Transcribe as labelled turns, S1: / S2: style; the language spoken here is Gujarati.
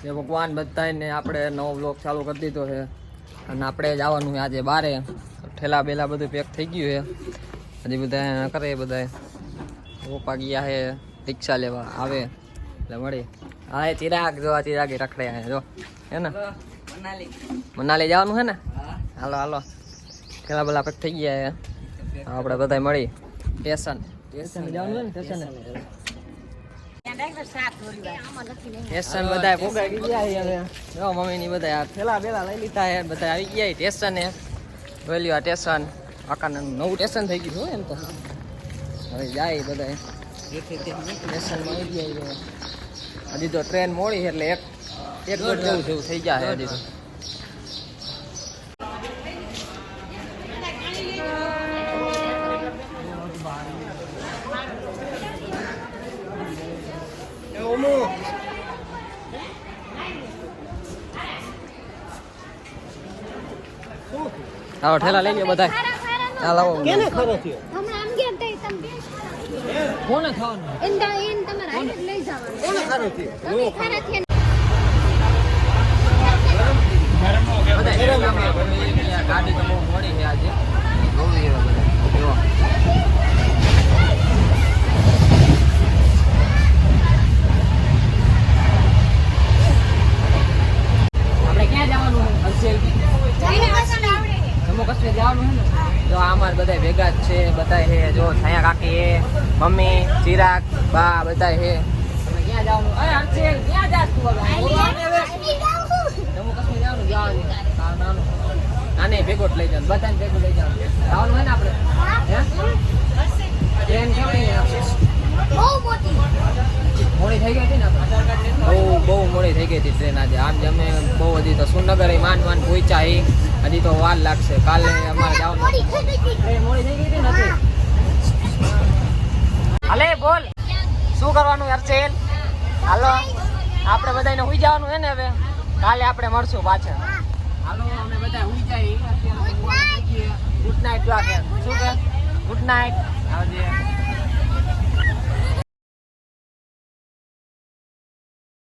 S1: જે ભગવાન બધાને આપણે નવો બ્લોગ ચાલુ કરી દીધો છે અને આપણે જવાનું છે આજે બારે. ઠેલા બેલા બધું પેક થઈ ગયું છે. હજી બધા કરે બધા પપ્પા ગયા છે રિક્ષા લેવા આવે એટલે મળી. હા એ ચિરાગ જો આ ચિરાગ રખડે જો હે ને મનાલી જવાનું છે ને. હાલો હાલો ઠેલા બેલા પેક થઈ ગયા છે. આપણે બધા મળી સ્ટેશન જવાનું ને સ્ટેશન સ્ટેશન બધા પોગાડી ગયા હવે. જો મમ્મી ની બધા થેલા બેલા લઈ લીધા છે બધા આવી ગયા સ્ટેશન એ વેલ્યુ સ્ટેશન આકાનું નવું સ્ટેશન થઈ ગયું એમ તો. હવે જાય બધા સ્ટેશનમાં આવી ગયા. હજી તો ટ્રેન મોડી છે એટલે એક દોઢ જેવું થઈ ગયા છે હજી તો. હાલો ઠેલા લઈ લો બધા. હાલો કેને ખરો થયો હમણાં આમ ગયા તે તમે કોને ખાવાનું એન તમારે આઈને લઈ જવાનું કોને ખરો થયો તમે ખરા થયા ગાડી તો બહુ મોડી છે આજે. આપણે ક્યાં જવાનું હર્ષેલ? જમ્મુ કાશ્મીર જવાનું છે ને. જો અમારે બધા ભેગા જ છે બધા છે. જો છાયા કાકી હે મમ્મી ચિરાગ બા બધા છે. તમે ક્યાં જવાનું? અરે હર્ષેલ ક્યાં જાસ તું? જમ્મુ કાશ્મીર જવાનું નાને ભેગો લઈ જવાનું બધાને ભેગો લઈ જવાનું જવાનું હોય ને આપણે. ટ્રેન કેવી મોડી થઈ ગઈ હતી ને બહુ મોડી થઈ ગઈ હતી ટ્રેન આજે. આમ જ અમે બહુ હજી તો સુરનગર માંડ પહોંચ્યા હજી તો વાર લાગશે. કાલે અમારે જવાનું ટ્રેન મોડી થઈ ગઈ હતી નથી. હાલે બોલ શું કરવાનું હર્ષેલ? હાલો આપણે બધાને સુઈ જવાનું છે ને હવે. કાલે આપણે મળશું પાછળ. હાલો અમે બધા સુઈ જાય. ગુડ નાઇટ શું કે ગુડ નાઇટ આવજે.